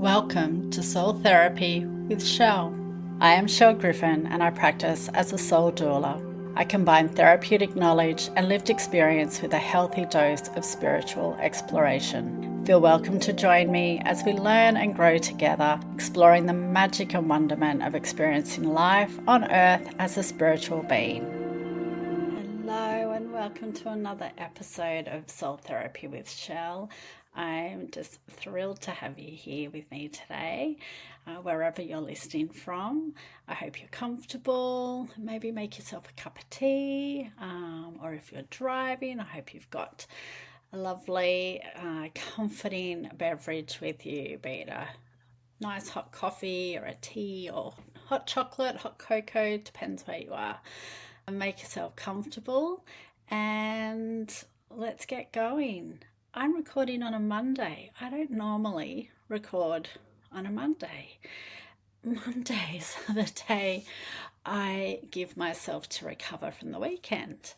Welcome to Soul Therapy with Chelle. I am Chelle Griffin and I practice as a soul doula. I combine therapeutic knowledge and lived experience with a healthy dose of spiritual exploration. Feel welcome to join me as we learn and grow together, exploring the magic and wonderment of experiencing life on earth as a spiritual being. Hello and welcome to another episode of Soul Therapy with Chelle. I'm just thrilled to have you here with me today, wherever you're listening from. I hope you're comfortable. Maybe make yourself a cup of tea, or if you're driving, I hope you've got a lovely, comforting beverage with you, be it a nice hot coffee or a tea or hot chocolate, hot cocoa, depends where you are. Make yourself comfortable and let's get going. I'm recording on a Monday. I don't normally record on a Monday. Mondays are the day I give myself to recover from the weekend.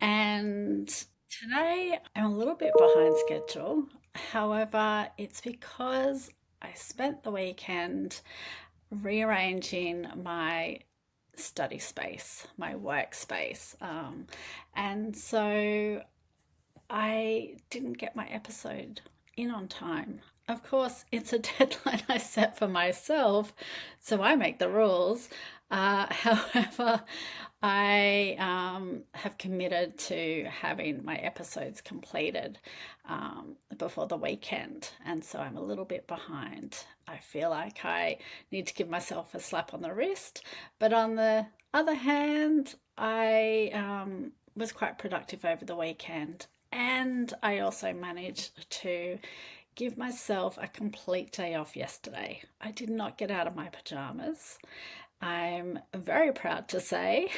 And today I'm a little bit behind schedule. However, it's because I spent the weekend rearranging my study space, my workspace. And so I didn't get my episode in on time. Of course, it's a deadline I set for myself, so I make the rules. However, I have committed to having my episodes completed before the weekend, and so I'm a little bit behind. I feel like I need to give myself a slap on the wrist, but on the other hand, I was quite productive over the weekend. And I also managed to give myself a complete day off yesterday. I did not get out of my pajamas. I'm very proud to say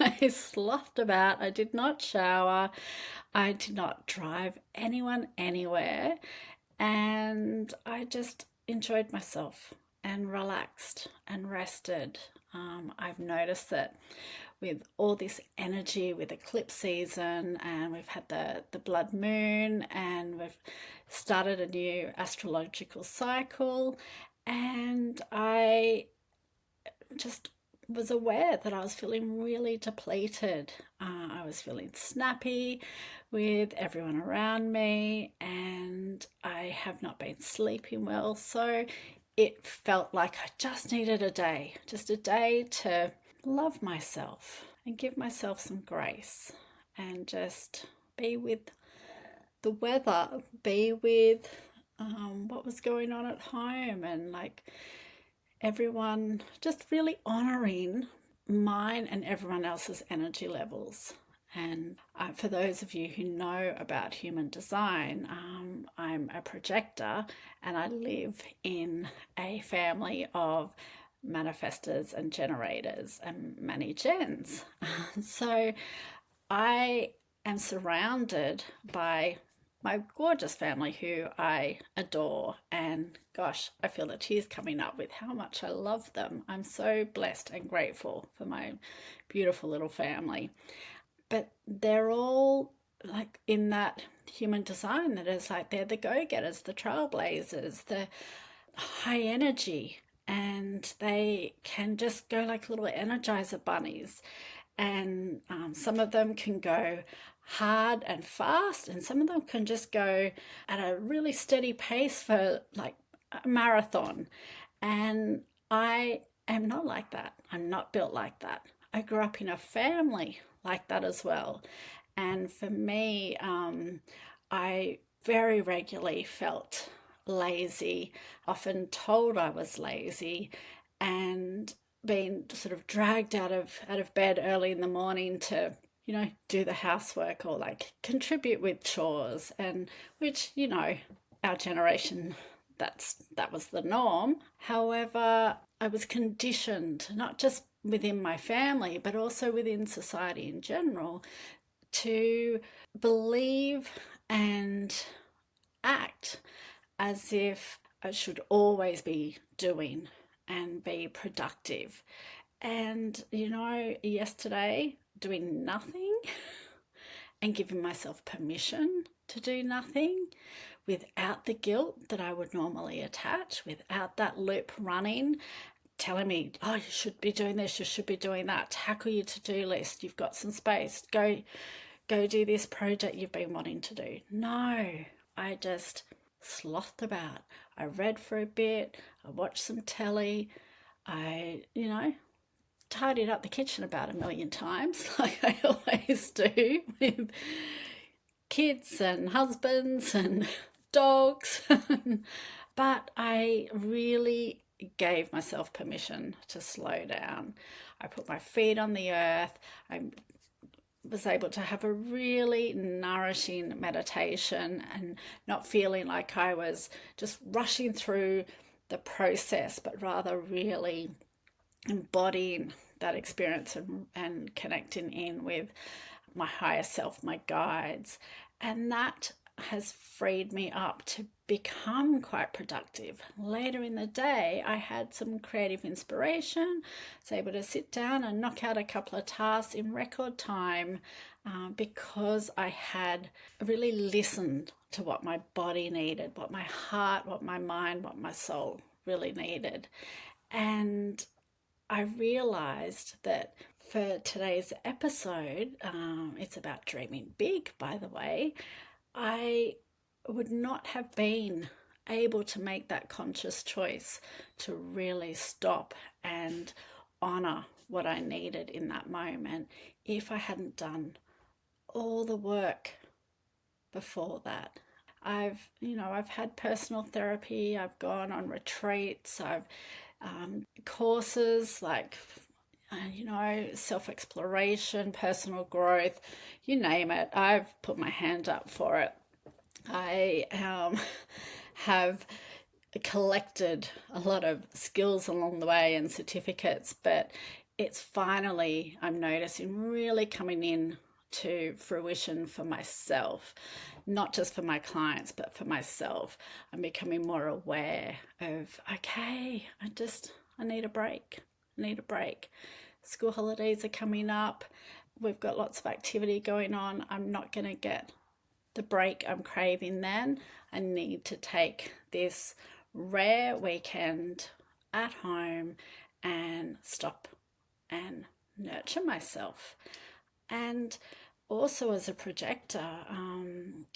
I sloughed about. I did not shower. I did not drive anyone anywhere. And I just enjoyed myself and relaxed and rested. I've noticed that with all this energy with eclipse season, and we've had the blood moon, and we've started a new astrological cycle, and I just was aware that I was feeling really depleted. I was feeling snappy with everyone around me, and I have not been sleeping well. So it felt like I just needed a day, just a day to love myself and give myself some grace and just be with the weather, be with what was going on at home, and like everyone, just really honoring mine and everyone else's energy levels. And for those of you who know about human design, I'm a projector and I live in a family of manifestors and generators and many gens. So I am surrounded by my gorgeous family who I adore, and gosh, I feel the tears coming up with how much I love them. I'm so blessed and grateful for my beautiful little family. But they're all like in that human design that is like they're the go-getters, the trailblazers, the high energy, and they can just go like little energizer bunnies. And some of them can go hard and fast, and some of them can just go at a really steady pace for like a marathon. And I am not like that. I'm not built like that. I grew up in a family like that as well. And for me, I very regularly felt lazy, often told I was lazy, and being sort of dragged out of bed early in the morning to do the housework or like contribute with chores, and which our generation, that was the norm. However, I was conditioned, not just within my family but also within society in general, to believe and act as if I should always be doing and be productive. And yesterday, doing nothing and giving myself permission to do nothing without the guilt that I would normally attach, without that loop running, telling me, oh, you should be doing this, you should be doing that. Tackle your to-do list. You've got some space. Go do this project you've been wanting to do. No, I just slothed about. I read for a bit. I watched some telly. I, tidied up the kitchen about a million times, like I always do with kids and husbands and dogs. But I really gave myself permission to slow down. I put my feet on the earth. I was able to have a really nourishing meditation and not feeling like I was just rushing through the process, but rather really embodying that experience and connecting in with my higher self, my guides. And that has freed me up to become quite productive. Later in the day, I had some creative inspiration. I was able to sit down and knock out a couple of tasks in record time because I had really listened to what my body needed, what my heart, what my mind, what my soul really needed. And I realized that for today's episode, it's about dreaming big, by the way. I would not have been able to make that conscious choice to really stop and honor what I needed in that moment if I hadn't done all the work before that. I've had personal therapy, I've gone on retreats, I've courses like self-exploration, personal growth, you name it. I've put my hand up for it. I have collected a lot of skills along the way and certificates, but it's finally, I'm noticing, really coming in to fruition for myself, not just for my clients, but for myself. I'm becoming more aware of, okay, I need a break. I need a break. School holidays are coming up. We've got lots of activity going on. I'm not going to get the break I'm craving then. I need to take this rare weekend at home and stop and nurture myself. And also, as a projector,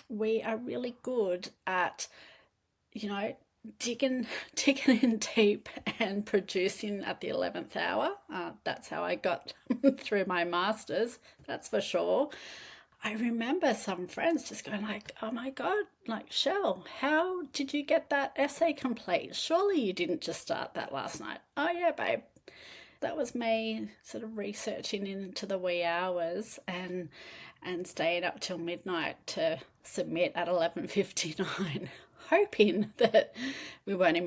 we are really good at, digging in deep and producing at the 11th hour. That's how I got through my masters, that's for sure. I remember some friends just going like, oh my God, like, Chelle, how did you get that essay complete? Surely you didn't just start that last night. Oh yeah, babe. That was me sort of researching into the wee hours and staying up till midnight to submit at 11:59, hoping that we weren't in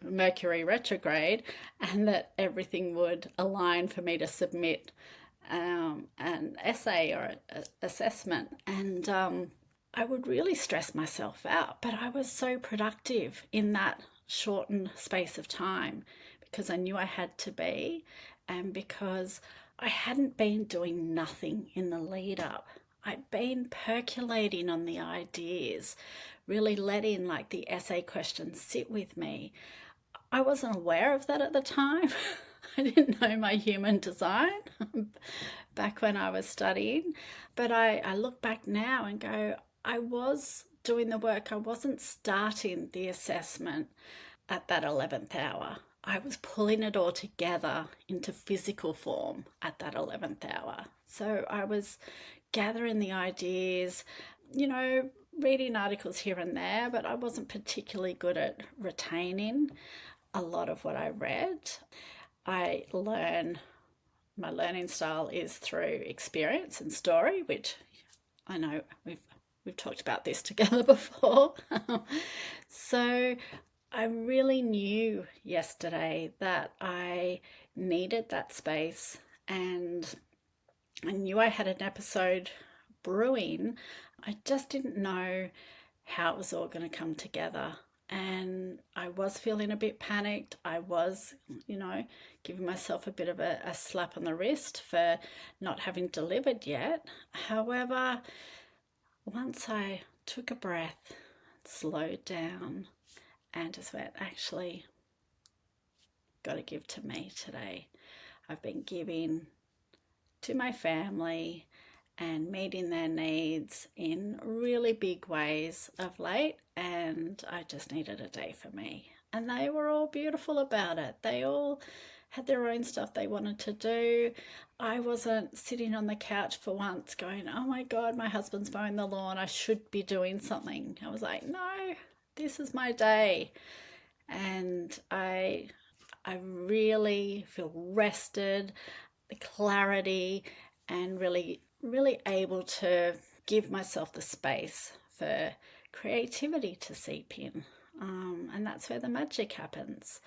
Mercury retrograde and that everything would align for me to submit an essay or an assessment. And I would really stress myself out, but I was so productive in that shortened space of time because I knew I had to be, and because I hadn't been doing nothing in the lead up. I'd been percolating on the ideas, really letting like the essay questions sit with me. I wasn't aware of that at the time. I didn't know my human design back when I was studying. But I look back now and go, I was doing the work. I wasn't starting the assessment at that 11th hour. I was pulling it all together into physical form at that 11th hour. So I was gathering the ideas, reading articles here and there, but I wasn't particularly good at retaining a lot of what I read. My learning style is through experience and story, which I know we've talked about this together before. So I really knew yesterday that I needed that space, and I knew I had an episode brewing. I just didn't know how it was all going to come together. And I was feeling a bit panicked. I was, giving myself a bit of a slap on the wrist for not having delivered yet. However, once I took a breath, slowed down and just went, actually, got to give to me today. I've been giving to my family and meeting their needs in really big ways of late, and I just needed a day for me. And they were all beautiful about it. They all had their own stuff they wanted to do. I wasn't sitting on the couch for once going, oh my God, my husband's mowing the lawn, I should be doing something. I was like, no, this is my day. And I really feel rested, the clarity, and really able to give myself the space for creativity to seep in. And that's where the magic happens.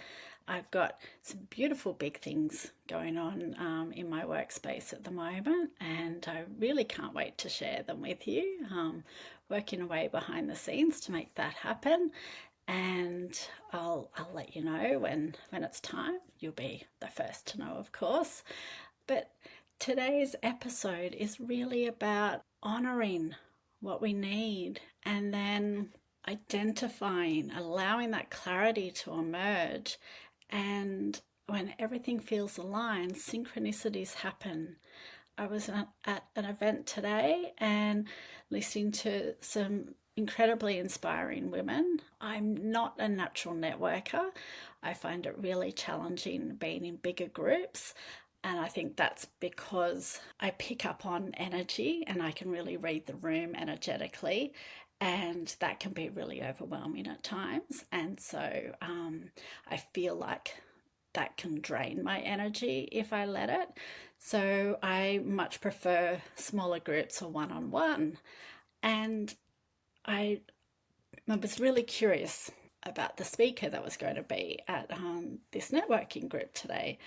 I've got some beautiful big things going on in my workspace at the moment, and I really can't wait to share them with you. Working away behind the scenes to make that happen, and I'll let you know when it's time. You'll be the first to know, of course. But today's episode is really about honoring what we need and then identifying, allowing that clarity to emerge. And when everything feels aligned, synchronicities happen. I was at an event today and listening to some incredibly inspiring women. I'm not a natural networker. I find it really challenging being in bigger groups. And I think that's because I pick up on energy and I can really read the room energetically. And that can be really overwhelming at times. And so I feel like that can drain my energy if I let it. So I much prefer smaller groups or one-on-one. And I was really curious about the speaker that was going to be at this networking group today.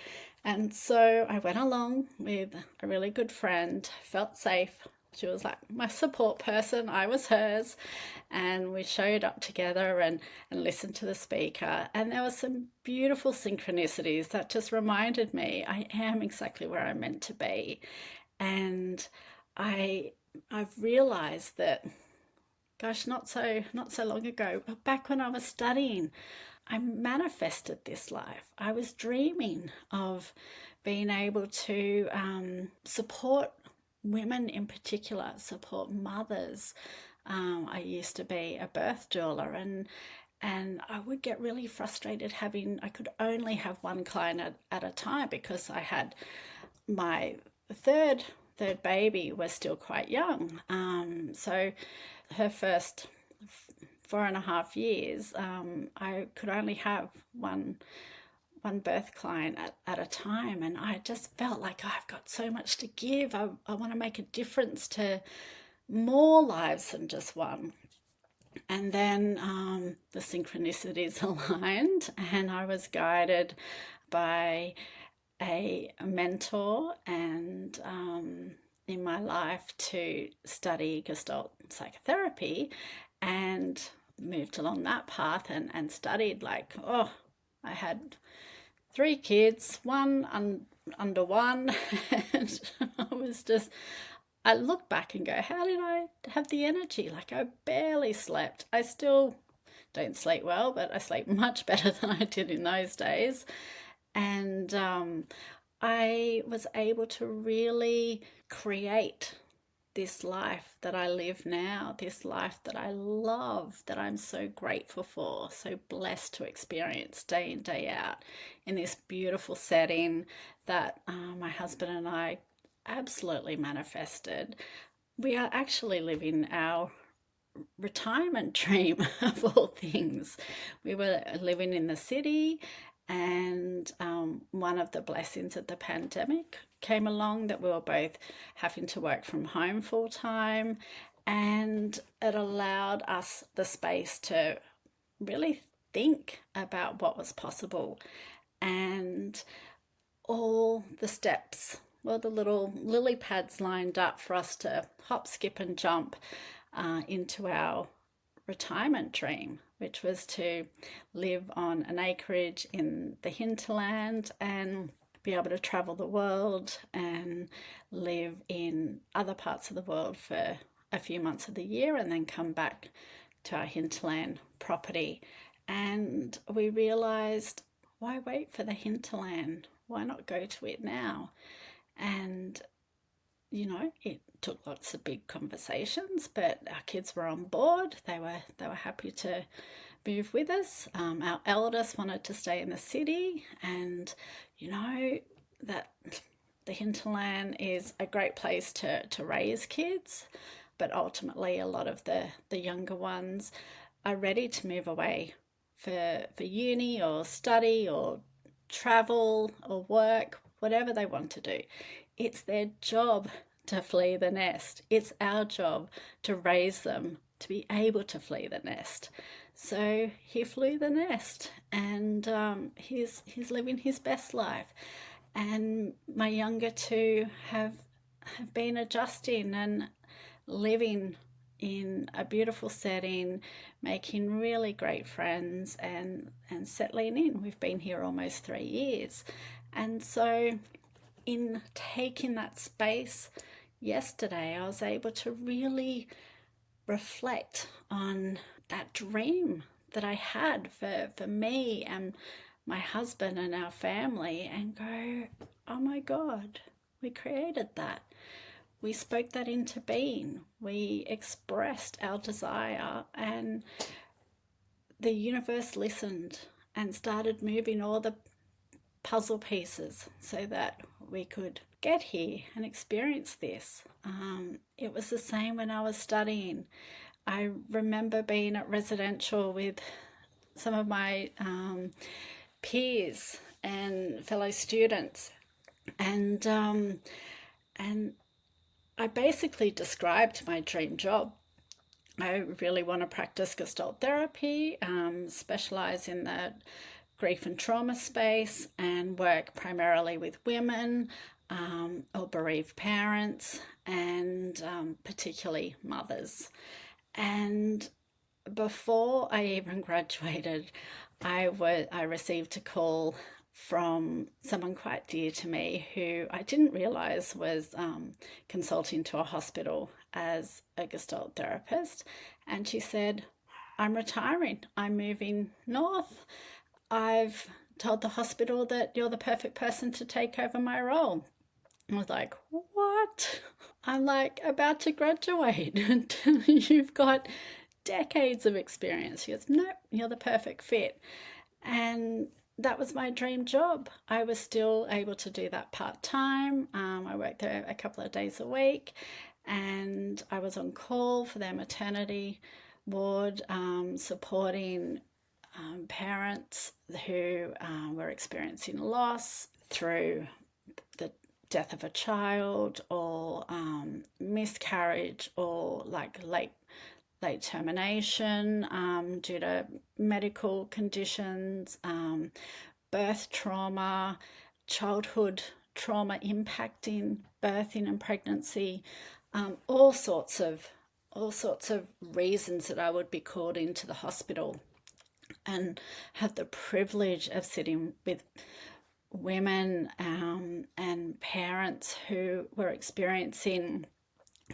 And so I went along with a really good friend, felt safe. She was like my support person, I was hers, and we showed up together and listened to the speaker. And there were some beautiful synchronicities that just reminded me I am exactly where I'm meant to be. And I've realized that, gosh, not so long ago, back when I was studying, I manifested this life. I was dreaming of being able to support women in particular, support mothers. I used to be a birth doula, and I would get really frustrated I could only have one client at a time because I had my third baby was still quite young. So her first 4.5 years, I could only have one birth client at a time, and I just felt like I've got so much to give. I want to make a difference to more lives than just one. And then the synchronicities aligned, and I was guided by a mentor and in my life to study Gestalt psychotherapy, and moved along that path and studied I had 3 kids, one under one, and I look back and go, how did I have the energy? Like, I barely slept. I still don't sleep well, but I sleep much better than I did in those days. And I was able to really create this life that I live now, this life that I love, that I'm so grateful for, so blessed to experience day in, day out in this beautiful setting that my husband and I absolutely manifested. We are actually living our retirement dream of all things. We were living in the city, and one of the blessings of the pandemic came along that we were both having to work from home full time, and it allowed us the space to really think about what was possible and all the steps, well, the little lily pads lined up for us to hop, skip and jump into our retirement dream, which was to live on an acreage in the hinterland and be able to travel the world and live in other parts of the world for a few months of the year and then come back to our hinterland property, and we realised, why wait for the hinterland? Why not go to it now? And it took lots of big conversations, but our kids were on board. They were happy to move with us. Our eldest wanted to stay in the city, and that the hinterland is a great place to raise kids, but ultimately a lot of the younger ones are ready to move away for uni or study or travel or work, whatever they want to do. It's their job to flee the nest. It's our job to raise them to be able to flee the nest. So he flew the nest, and he's living his best life. And my younger two have been adjusting and living in a beautiful setting, making really great friends, and settling in. We've been here almost 3 years. And so in taking that space yesterday, I was able to really reflect on that dream that I had for me and my husband and our family, and go, oh my God, we created that. We spoke that into being. We expressed our desire, and the universe listened and started moving all the puzzle pieces so that we could get here and experience this. It was the same when I was studying. I remember being at residential with some of my peers and fellow students, and I basically described my dream job. I really want to practice Gestalt therapy, specialise in the grief and trauma space, and work primarily with women or bereaved parents, and particularly mothers. And before I even graduated, I received a call from someone quite dear to me, who I didn't realise was consulting to a hospital as a Gestalt therapist. And she said, I'm retiring. I'm moving north. I've told the hospital that you're the perfect person to take over my role. I was like, what? I'm like about to graduate. You've got decades of experience. She goes, nope, you're the perfect fit. And that was my dream job. I was still able to do that part-time. I worked there a couple of days a week, and I was on call for their maternity ward, supporting parents who were experiencing loss through the death of a child, or miscarriage, or like late termination due to medical conditions, birth trauma, childhood trauma impacting birthing and pregnancy, all sorts of reasons that I would be called into the hospital, and have the privilege of sitting with women and parents who were experiencing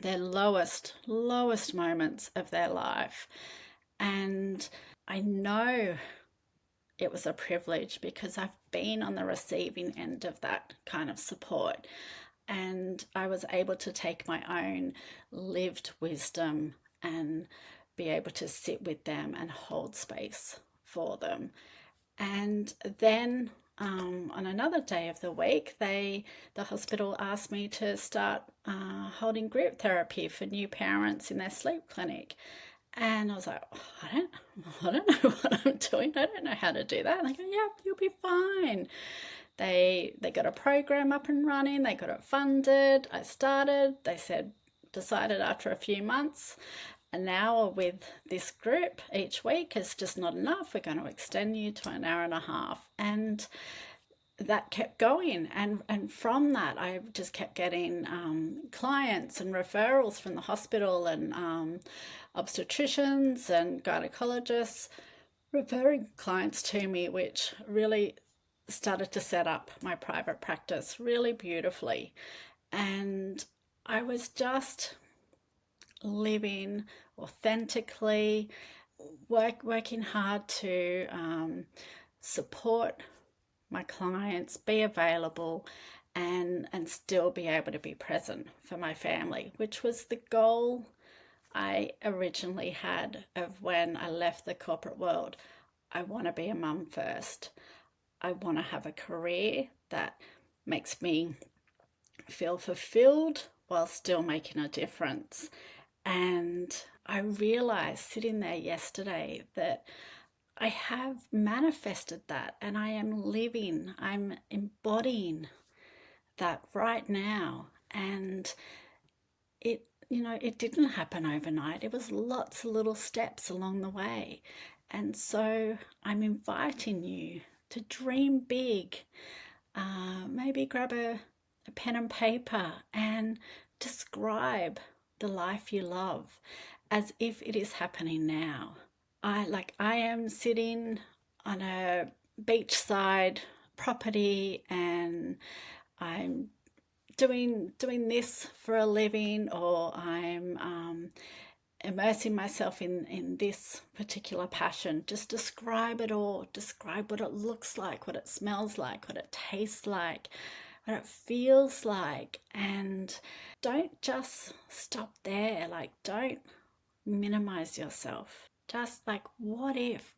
their lowest moments of their life. And I know it was a privilege because I've been on the receiving end of that kind of support, and I was able to take my own lived wisdom and be able to sit with them and hold space for them. And then on another day of the week, the hospital asked me to start holding group therapy for new parents in their sleep clinic. And I was like, oh, I don't know what I'm doing. I don't know how to do that. And they go, yeah, you'll be fine. They got a program up and running. They got it funded. I started. They decided after a few months, an hour with this group each week is just not enough. We're going to extend you to an hour and a half. And that kept going. And from that, I just kept getting clients and referrals from the hospital, and obstetricians and gynecologists referring clients to me, which really started to set up my private practice really beautifully. And I was just living authentically, working hard to support my clients, be available, and still be able to be present for my family, which was the goal I originally had of when I left the corporate world. I want to be a mum first. I want to have a career that makes me feel fulfilled while still making a difference. And I realized sitting there yesterday that I have manifested that, and I am living, I'm embodying that right now. And it didn't happen overnight. It was lots of little steps along the way. And so I'm inviting you to dream big. Maybe grab a pen and paper and describe the life you love as if it is happening now. I am sitting on a beachside property, and I'm doing this for a living, or I'm immersing myself in this particular passion. Just describe it all. Describe what it looks like, what it smells like, what it tastes like, what it feels like. And don't just stop there. Don't minimize yourself. Just what if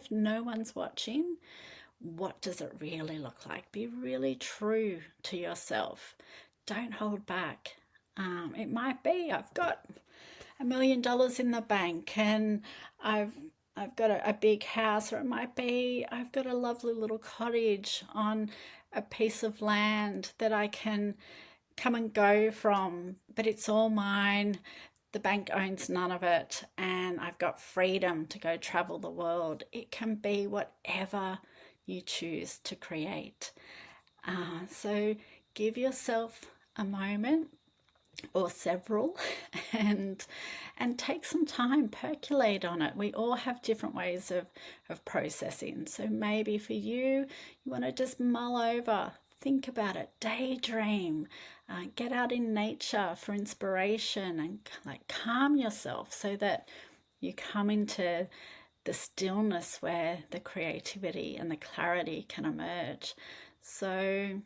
no one's watching? What does it really look like? Be really true to yourself. Don't hold back. It might be I've got $1 million in the bank, and I've got a big house, or it might be I've got a lovely little cottage on a piece of land that I can come and go from, but it's all mine. The bank owns none of it, and I've got freedom to go travel the world. It can be whatever you choose to create. So give yourself a moment or several and take some time, percolate on it. We all have different ways of processing. So maybe for you want to just mull over, think about it, daydream, get out in nature for inspiration, and calm yourself so that you come into the stillness where the creativity and the clarity can emerge. So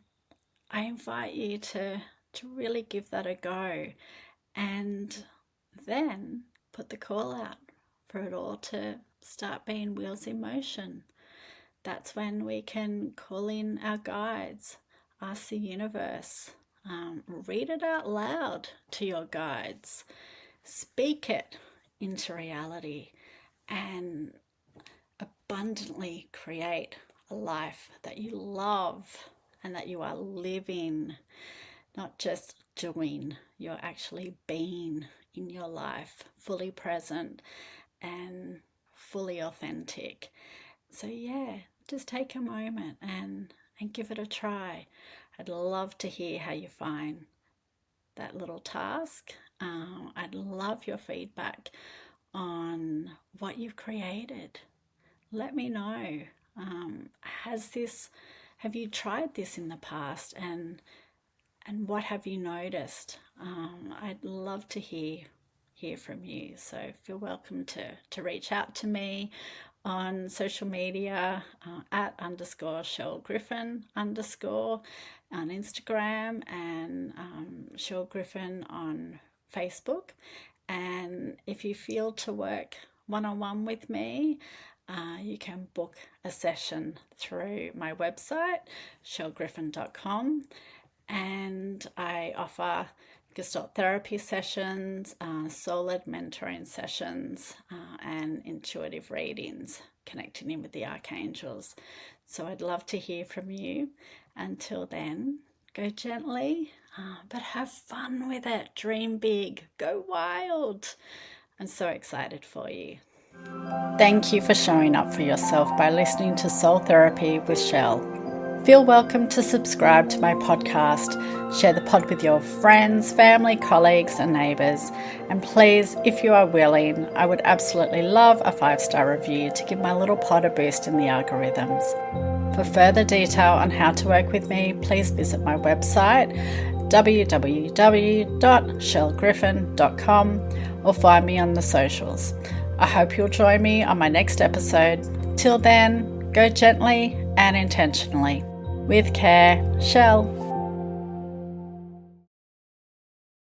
I invite you to really give that a go, and then put the call out for it all to start being wheels in motion. That's when we can call in our guides, ask the universe, read it out loud to your guides, speak it into reality, and abundantly create a life that you love and that you are living. Not just doing, you're actually being in your life, fully present and fully authentic. So yeah, just take a moment and give it a try. I'd love to hear how you find that little task. I'd love your feedback on what you've created. Let me know. Have you tried this in the past, and what have you noticed? I'd love to hear from you. So feel welcome to reach out to me on social media at _Chelle Griffin _ on Instagram, and Chelle Griffin on Facebook. And if you feel to work one-on-one with me, you can book a session through my website, chellegriffin.com. And I offer Gestalt therapy sessions, soul-led mentoring sessions, and intuitive readings, connecting in with the archangels. So I'd love to hear from you. Until then, go gently, but have fun with it. Dream big, go wild. I'm so excited for you. Thank you for showing up for yourself by listening to Soul Therapy with Chelle. Feel welcome to subscribe to my podcast, share the pod with your friends, family, colleagues and neighbours. And please, if you are willing, I would absolutely love a 5-star review to give my little pod a boost in the algorithms. For further detail on how to work with me, please visit my website, www.chellegriffin.com, or find me on the socials. I hope you'll join me on my next episode. Till then, go gently and intentionally. With care, Chelle.